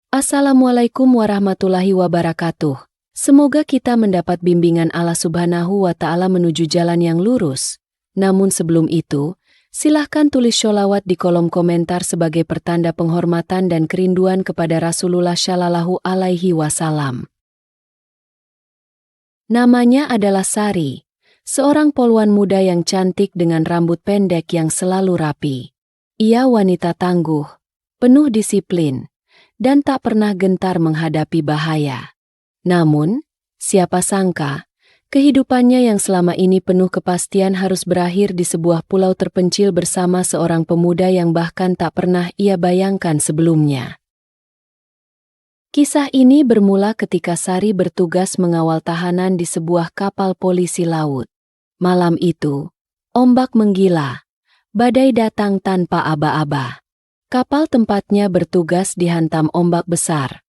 Assalamualaikum warahmatullahi wabarakatuh. Semoga kita mendapat bimbingan Allah Subhanahu wa Ta'ala menuju jalan yang lurus. Namun sebelum itu, silahkan tulis sholawat di kolom komentar sebagai pertanda penghormatan dan kerinduan kepada Rasulullah Shallallahu Alaihi Wasallam. Namanya adalah Sari, seorang polwan muda yang cantik dengan rambut pendek yang selalu rapi. Ia wanita tangguh, penuh disiplin, dan tak pernah gentar menghadapi bahaya. Namun, siapa sangka, kehidupannya yang selama ini penuh kepastian harus berakhir di sebuah pulau terpencil bersama seorang pemuda yang bahkan tak pernah ia bayangkan sebelumnya. Kisah ini bermula ketika Sari bertugas mengawal tahanan di sebuah kapal polisi laut. Malam itu, ombak menggila, badai datang tanpa aba-aba. Kapal tempatnya bertugas dihantam ombak besar,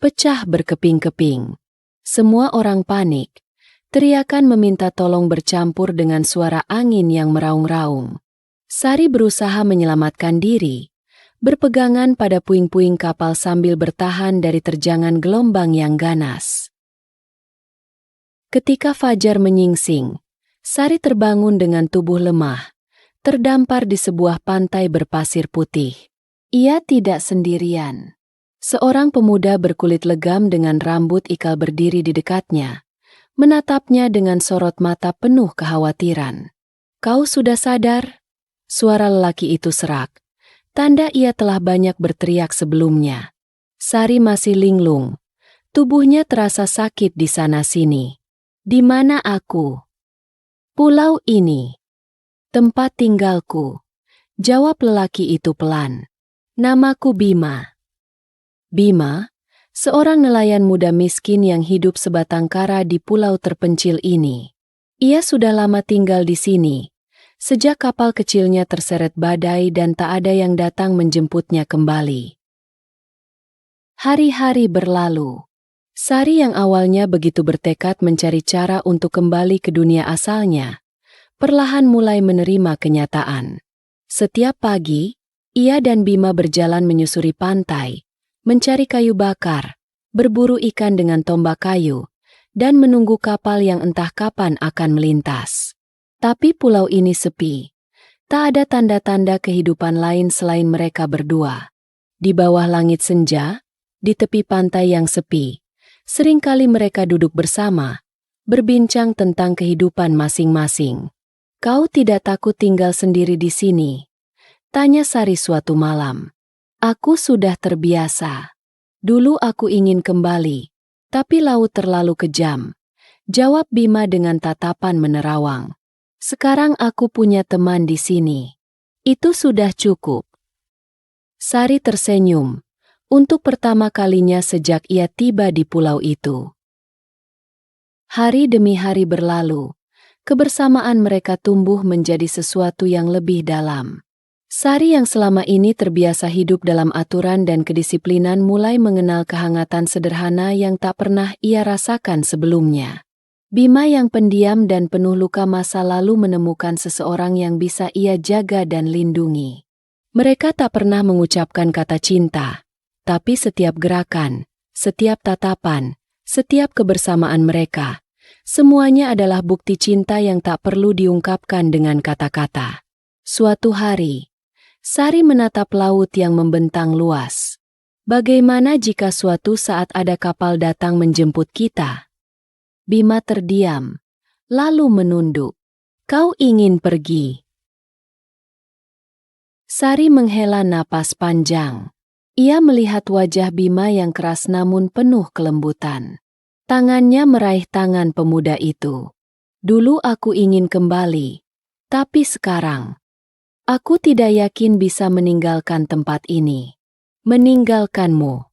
pecah berkeping-keping. Semua orang panik, teriakan meminta tolong bercampur dengan suara angin yang meraung-raung. Sari berusaha menyelamatkan diri, berpegangan pada puing-puing kapal sambil bertahan dari terjangan gelombang yang ganas. Ketika fajar menyingsing, Sari terbangun dengan tubuh lemah, terdampar di sebuah pantai berpasir putih. Ia tidak sendirian. Seorang pemuda berkulit legam dengan rambut ikal berdiri di dekatnya, menatapnya dengan sorot mata penuh kekhawatiran. "Kau sudah sadar?" Suara lelaki itu serak, tanda ia telah banyak berteriak sebelumnya. Sari masih linglung, tubuhnya terasa sakit di sana-sini. "Di mana aku?" "Pulau ini. Tempat tinggalku," jawab lelaki itu pelan. "Namaku Bima." Bima, seorang nelayan muda miskin yang hidup sebatang kara di pulau terpencil ini. Ia sudah lama tinggal di sini, sejak kapal kecilnya terseret badai dan tak ada yang datang menjemputnya kembali. Hari-hari berlalu. Sari yang awalnya begitu bertekad mencari cara untuk kembali ke dunia asalnya, perlahan mulai menerima kenyataan. Setiap pagi, ia dan Bima berjalan menyusuri pantai, mencari kayu bakar, berburu ikan dengan tombak kayu, dan menunggu kapal yang entah kapan akan melintas. Tapi pulau ini sepi. Tak ada tanda-tanda kehidupan lain selain mereka berdua. Di bawah langit senja, di tepi pantai yang sepi, seringkali mereka duduk bersama, berbincang tentang kehidupan masing-masing. "Kau tidak takut tinggal sendiri di sini?" tanya Sari suatu malam. "Aku sudah terbiasa. Dulu aku ingin kembali, tapi laut terlalu kejam," jawab Bima dengan tatapan menerawang. "Sekarang aku punya teman di sini. Itu sudah cukup." Sari tersenyum, untuk pertama kalinya sejak ia tiba di pulau itu. Hari demi hari berlalu, kebersamaan mereka tumbuh menjadi sesuatu yang lebih dalam. Sari yang selama ini terbiasa hidup dalam aturan dan kedisiplinan mulai mengenal kehangatan sederhana yang tak pernah ia rasakan sebelumnya. Bima yang pendiam dan penuh luka masa lalu menemukan seseorang yang bisa ia jaga dan lindungi. Mereka tak pernah mengucapkan kata cinta, tapi setiap gerakan, setiap tatapan, setiap kebersamaan mereka, semuanya adalah bukti cinta yang tak perlu diungkapkan dengan kata-kata. Suatu hari, Sari menatap laut yang membentang luas. "Bagaimana jika suatu saat ada kapal datang menjemput kita?" Bima terdiam, lalu menunduk. "Kau ingin pergi?" Sari menghela napas panjang. Ia melihat wajah Bima yang keras namun penuh kelembutan. Tangannya meraih tangan pemuda itu. "Dulu aku ingin kembali, tapi sekarang aku tidak yakin bisa meninggalkan tempat ini." "Meninggalkanmu?"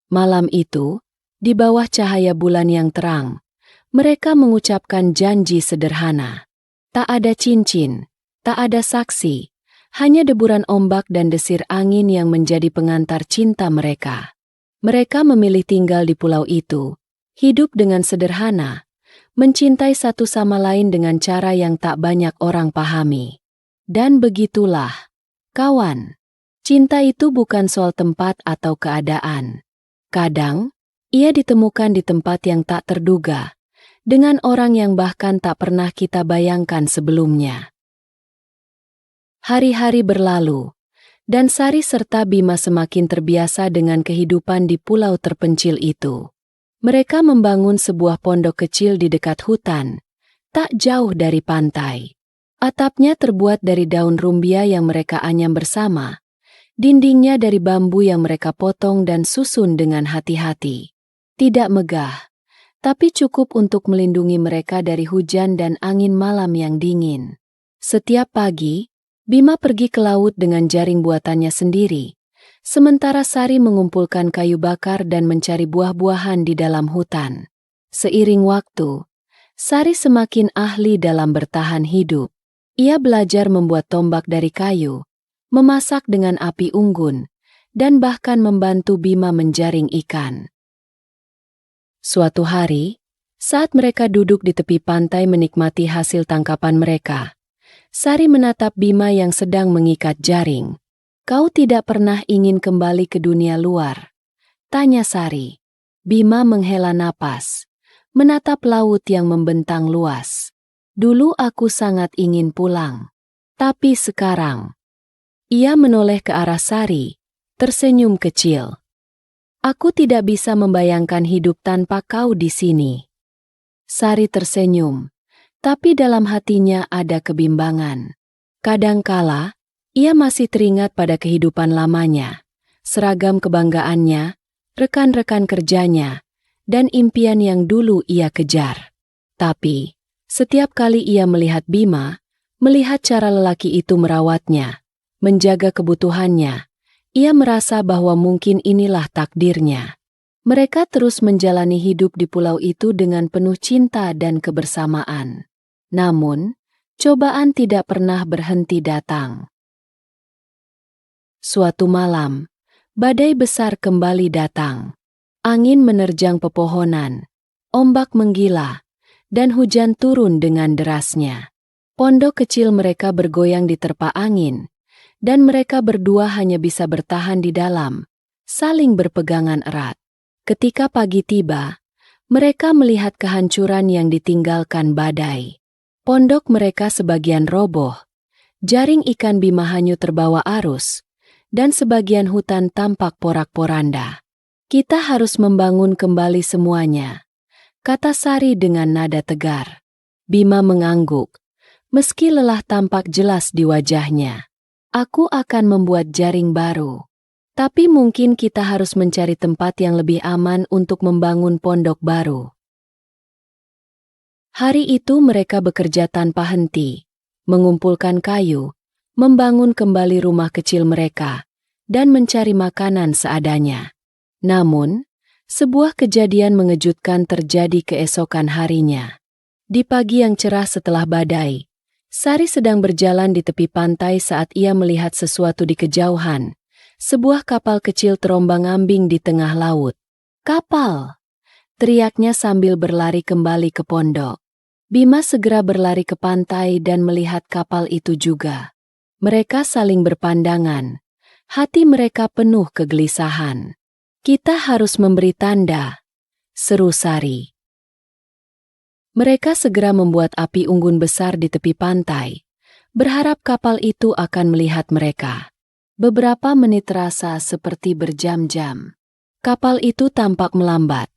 Malam itu, di bawah cahaya bulan yang terang, mereka mengucapkan janji sederhana. Tak ada cincin, tak ada saksi, hanya deburan ombak dan desir angin yang menjadi pengantar cinta mereka. Mereka memilih tinggal di pulau itu, hidup dengan sederhana, mencintai satu sama lain dengan cara yang tak banyak orang pahami. Dan begitulah, kawan, Cinta itu bukan soal tempat atau keadaan. Kadang, ia ditemukan di tempat yang tak terduga, dengan orang yang bahkan tak pernah kita bayangkan sebelumnya. Hari-hari berlalu, dan Sari serta Bima semakin terbiasa dengan kehidupan di pulau terpencil itu. Mereka membangun sebuah pondok kecil di dekat hutan, tak jauh dari pantai. Atapnya terbuat dari daun rumbia yang mereka anyam bersama, dindingnya dari bambu yang mereka potong dan susun dengan hati-hati. Tidak megah, tapi cukup untuk melindungi mereka dari hujan dan angin malam yang dingin. Setiap pagi, Bima pergi ke laut dengan jaring buatannya sendiri, sementara Sari mengumpulkan kayu bakar dan mencari buah-buahan di dalam hutan. Seiring waktu, Sari semakin ahli dalam bertahan hidup. Ia belajar membuat tombak dari kayu, memasak dengan api unggun, dan bahkan membantu Bima menjaring ikan. Suatu hari, saat mereka duduk di tepi pantai menikmati hasil tangkapan mereka, Sari menatap Bima yang sedang mengikat jaring. "Kau tidak pernah ingin kembali ke dunia luar?" tanya Sari. Bima menghela napas, menatap laut yang membentang luas. "Dulu aku sangat ingin pulang. Tapi sekarang..." Ia menoleh ke arah Sari, tersenyum kecil. "Aku tidak bisa membayangkan hidup tanpa kau di sini." Sari tersenyum, tapi dalam hatinya ada kebimbangan. Kadangkala, ia masih teringat pada kehidupan lamanya, seragam kebanggaannya, rekan-rekan kerjanya, dan impian yang dulu ia kejar. Tapi, setiap kali ia melihat Bima, melihat cara lelaki itu merawatnya, menjaga kebutuhannya, ia merasa bahwa mungkin inilah takdirnya. Mereka terus menjalani hidup di pulau itu dengan penuh cinta dan kebersamaan. Namun, cobaan tidak pernah berhenti datang. Suatu malam, badai besar kembali datang. Angin menerjang pepohonan, ombak menggila, dan hujan turun dengan derasnya. Pondok kecil mereka bergoyang diterpa angin, dan mereka berdua hanya bisa bertahan di dalam, saling berpegangan erat. Ketika pagi tiba, mereka melihat kehancuran yang ditinggalkan badai. Pondok mereka sebagian roboh, jaring ikan Bima hanyut terbawa arus, dan sebagian hutan tampak porak-poranda. "Kita harus membangun kembali semuanya," kata Sari dengan nada tegar. Bima mengangguk, meski lelah tampak jelas di wajahnya. "Aku akan membuat jaring baru. Tapi mungkin kita harus mencari tempat yang lebih aman untuk membangun pondok baru." Hari itu mereka bekerja tanpa henti, mengumpulkan kayu, membangun kembali rumah kecil mereka, dan mencari makanan seadanya. Namun, sebuah kejadian mengejutkan terjadi keesokan harinya. Di pagi yang cerah setelah badai, Sari sedang berjalan di tepi pantai saat ia melihat sesuatu di kejauhan. Sebuah kapal kecil terombang-ambing di tengah laut. "Kapal!" teriaknya sambil berlari kembali ke pondok. Bima segera berlari ke pantai dan melihat kapal itu juga. Mereka saling berpandangan. Hati mereka penuh kegelisahan. "Kita harus memberi tanda," seru Sari. Mereka segera membuat api unggun besar di tepi pantai, berharap kapal itu akan melihat mereka. Beberapa menit terasa seperti berjam-jam. Kapal itu tampak melambat,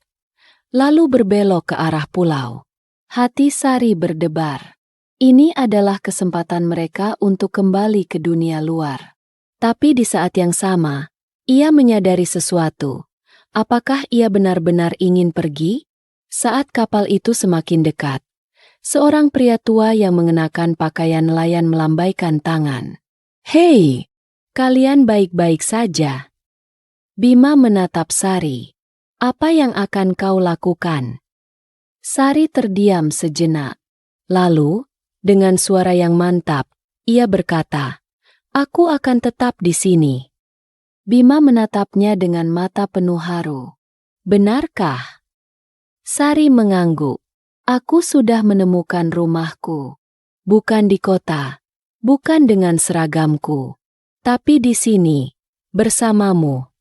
lalu berbelok ke arah pulau. Hati Sari berdebar. Ini adalah kesempatan mereka untuk kembali ke dunia luar. Tapi di saat yang sama, ia menyadari sesuatu. Apakah ia benar-benar ingin pergi? Saat kapal itu semakin dekat, seorang pria tua yang mengenakan pakaian nelayan melambaikan tangan. "Hei, kalian baik-baik saja?" Bima menatap Sari. "Apa yang akan kau lakukan?" Sari terdiam sejenak. Lalu, dengan suara yang mantap, ia berkata, "Aku akan tetap di sini." Bima menatapnya dengan mata penuh haru. "Benarkah?" Sari mengangguk. "Aku sudah menemukan rumahku. Bukan di kota, bukan dengan seragamku, tapi di sini, bersamamu."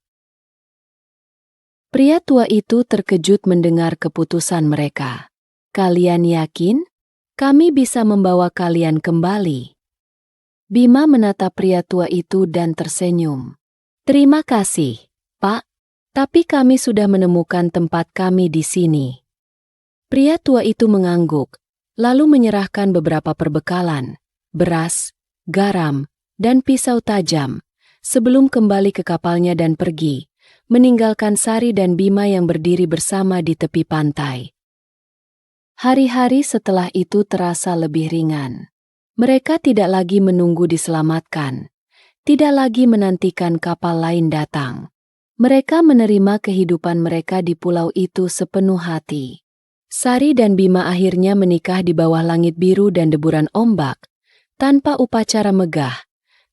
Pria tua itu terkejut mendengar keputusan mereka. "Kalian yakin? Kami bisa membawa kalian kembali." Bima menatap pria tua itu dan tersenyum. "Terima kasih, Pak. Tapi kami sudah menemukan tempat kami di sini." Pria tua itu mengangguk, lalu menyerahkan beberapa perbekalan, beras, garam, dan pisau tajam, sebelum kembali ke kapalnya dan pergi, meninggalkan Sari dan Bima yang berdiri bersama di tepi pantai. Hari-hari setelah itu terasa lebih ringan. Mereka tidak lagi menunggu diselamatkan, tidak lagi menantikan kapal lain datang. Mereka menerima kehidupan mereka di pulau itu sepenuh hati. Sari dan Bima akhirnya menikah di bawah langit biru dan deburan ombak, tanpa upacara megah,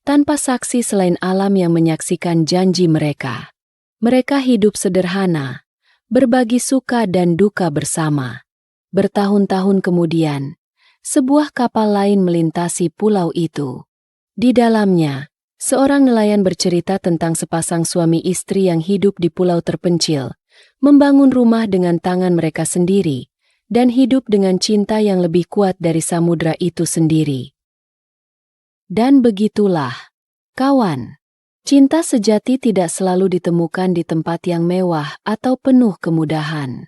tanpa saksi selain alam yang menyaksikan janji mereka. Mereka hidup sederhana, berbagi suka dan duka bersama. Bertahun-tahun kemudian, sebuah kapal lain melintasi pulau itu. Di dalamnya, seorang nelayan bercerita tentang sepasang suami istri yang hidup di pulau terpencil, membangun rumah dengan tangan mereka sendiri, dan hidup dengan cinta yang lebih kuat dari samudra itu sendiri. Dan begitulah, kawan, cinta sejati tidak selalu ditemukan di tempat yang mewah atau penuh kemudahan.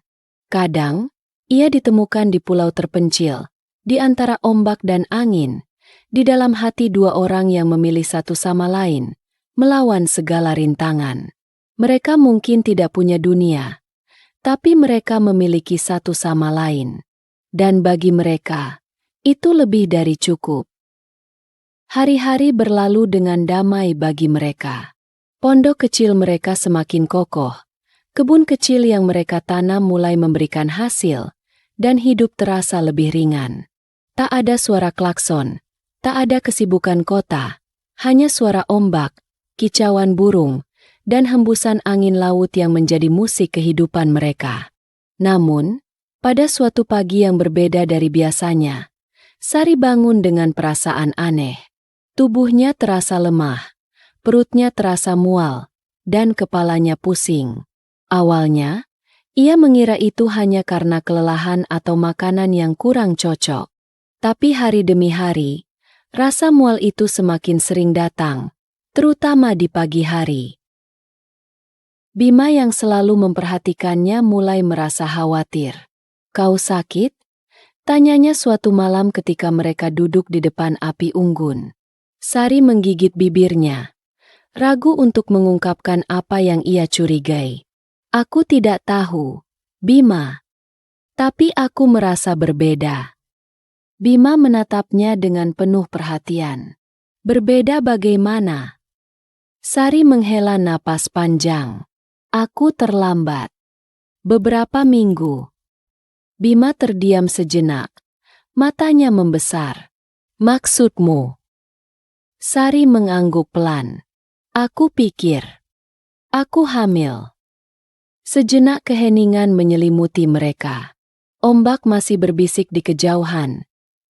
Kadang, ia ditemukan di pulau terpencil, di antara ombak dan angin, di dalam hati dua orang yang memilih satu sama lain, melawan segala rintangan. Mereka mungkin tidak punya dunia, tapi mereka memiliki satu sama lain. Dan bagi mereka, itu lebih dari cukup. Hari-hari berlalu dengan damai bagi mereka. Pondok kecil mereka semakin kokoh, kebun kecil yang mereka tanam mulai memberikan hasil, dan hidup terasa lebih ringan. Tak ada suara klakson, tak ada kesibukan kota, hanya suara ombak, kicauan burung, dan hembusan angin laut yang menjadi musik kehidupan mereka. Namun, pada suatu pagi yang berbeda dari biasanya, Sari bangun dengan perasaan aneh. Tubuhnya terasa lemah, perutnya terasa mual, dan kepalanya pusing. Awalnya, ia mengira itu hanya karena kelelahan atau makanan yang kurang cocok. Tapi hari demi hari, rasa mual itu semakin sering datang, terutama di pagi hari. Bima yang selalu memperhatikannya mulai merasa khawatir. "Kau sakit?" tanyanya suatu malam ketika mereka duduk di depan api unggun. Sari menggigit bibirnya, ragu untuk mengungkapkan apa yang ia curigai. "Aku tidak tahu, Bima. Tapi aku merasa berbeda." Bima menatapnya dengan penuh perhatian. "Berbeda bagaimana?" Sari menghela napas panjang. "Aku terlambat. Beberapa minggu." Bima terdiam sejenak. Matanya membesar. "Maksudmu?" Sari mengangguk pelan. "Aku pikir. Aku hamil." Sejenak keheningan menyelimuti mereka. Ombak masih berbisik di kejauhan.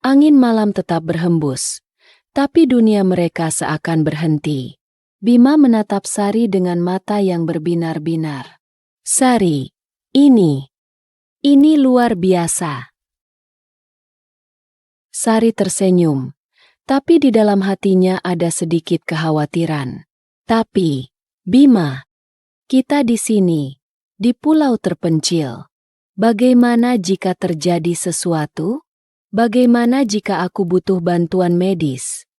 Angin malam tetap berhembus, tapi dunia mereka seakan berhenti. Bima menatap Sari dengan mata yang berbinar-binar. "Sari, ini luar biasa." Sari tersenyum, tapi di dalam hatinya ada sedikit kekhawatiran. "Tapi, Bima, kita di sini, di pulau terpencil. Bagaimana jika terjadi sesuatu? Bagaimana jika aku butuh bantuan medis?"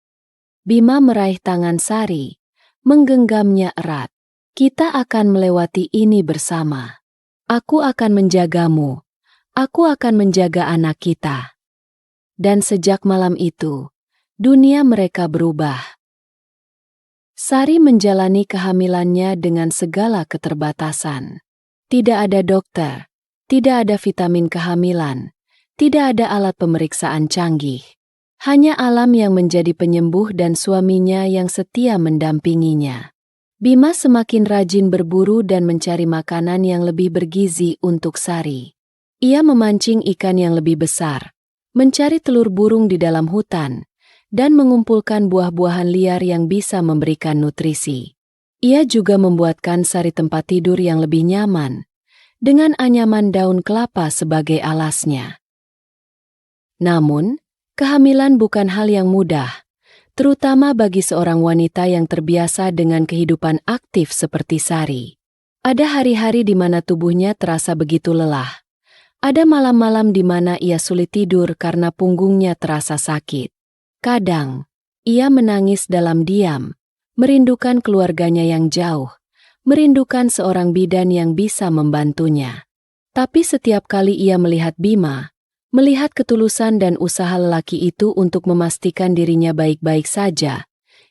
Bima meraih tangan Sari, menggenggamnya erat. "Kita akan melewati ini bersama. Aku akan menjagamu. Aku akan menjaga anak kita." Dan sejak malam itu, dunia mereka berubah. Sari menjalani kehamilannya dengan segala keterbatasan. Tidak ada dokter, tidak ada vitamin kehamilan, tidak ada alat pemeriksaan canggih. Hanya alam yang menjadi penyembuh dan suaminya yang setia mendampinginya. Bima semakin rajin berburu dan mencari makanan yang lebih bergizi untuk Sari. Ia memancing ikan yang lebih besar, mencari telur burung di dalam hutan, dan mengumpulkan buah-buahan liar yang bisa memberikan nutrisi. Ia juga membuatkan Sari tempat tidur yang lebih nyaman, dengan anyaman daun kelapa sebagai alasnya. Namun, kehamilan bukan hal yang mudah, terutama bagi seorang wanita yang terbiasa dengan kehidupan aktif seperti Sari. Ada hari-hari di mana tubuhnya terasa begitu lelah. Ada malam-malam di mana ia sulit tidur karena punggungnya terasa sakit. Kadang, ia menangis dalam diam, merindukan keluarganya yang jauh, merindukan seorang bidan yang bisa membantunya. Tapi setiap kali ia melihat Bima, melihat ketulusan dan usaha lelaki itu untuk memastikan dirinya baik-baik saja,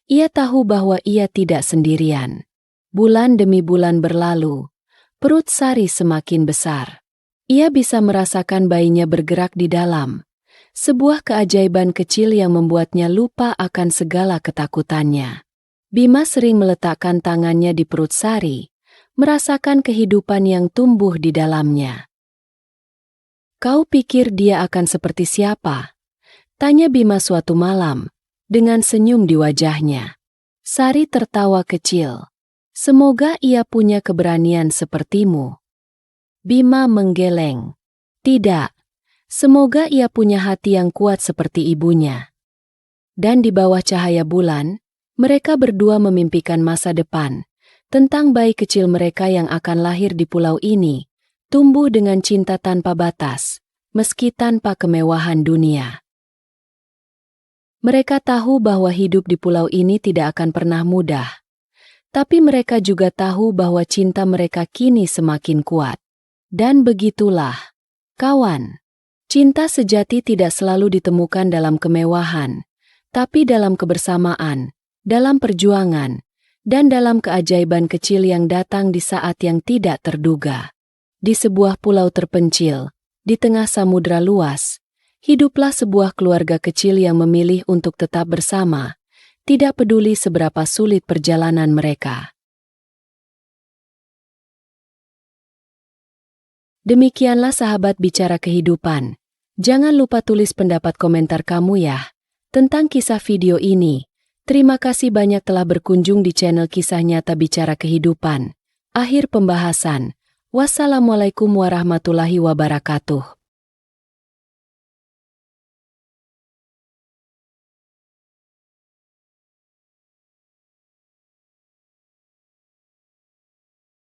ia tahu bahwa ia tidak sendirian. Bulan demi bulan berlalu, perut Sari semakin besar. Ia bisa merasakan bayinya bergerak di dalam, sebuah keajaiban kecil yang membuatnya lupa akan segala ketakutannya. Bima sering meletakkan tangannya di perut Sari, merasakan kehidupan yang tumbuh di dalamnya. "Kau pikir dia akan seperti siapa?" tanya Bima suatu malam, dengan senyum di wajahnya. Sari tertawa kecil. "Semoga ia punya keberanian sepertimu." Bima menggeleng. "Tidak, semoga ia punya hati yang kuat seperti ibunya." Dan di bawah cahaya bulan, mereka berdua memimpikan masa depan, tentang bayi kecil mereka yang akan lahir di pulau ini, tumbuh dengan cinta tanpa batas, meski tanpa kemewahan dunia. Mereka tahu bahwa hidup di pulau ini tidak akan pernah mudah. Tapi mereka juga tahu bahwa cinta mereka kini semakin kuat. Dan begitulah, kawan. Cinta sejati tidak selalu ditemukan dalam kemewahan, tapi dalam kebersamaan, dalam perjuangan, dan dalam keajaiban kecil yang datang di saat yang tidak terduga. Di sebuah pulau terpencil, di tengah samudra luas, hiduplah sebuah keluarga kecil yang memilih untuk tetap bersama, tidak peduli seberapa sulit perjalanan mereka. Demikianlah sahabat bicara kehidupan. Jangan lupa tulis pendapat komentar kamu ya, tentang kisah video ini. Terima kasih banyak telah berkunjung di channel Kisah Nyata Bicara Kehidupan. Akhir pembahasan. Wassalamualaikum warahmatullahi wabarakatuh.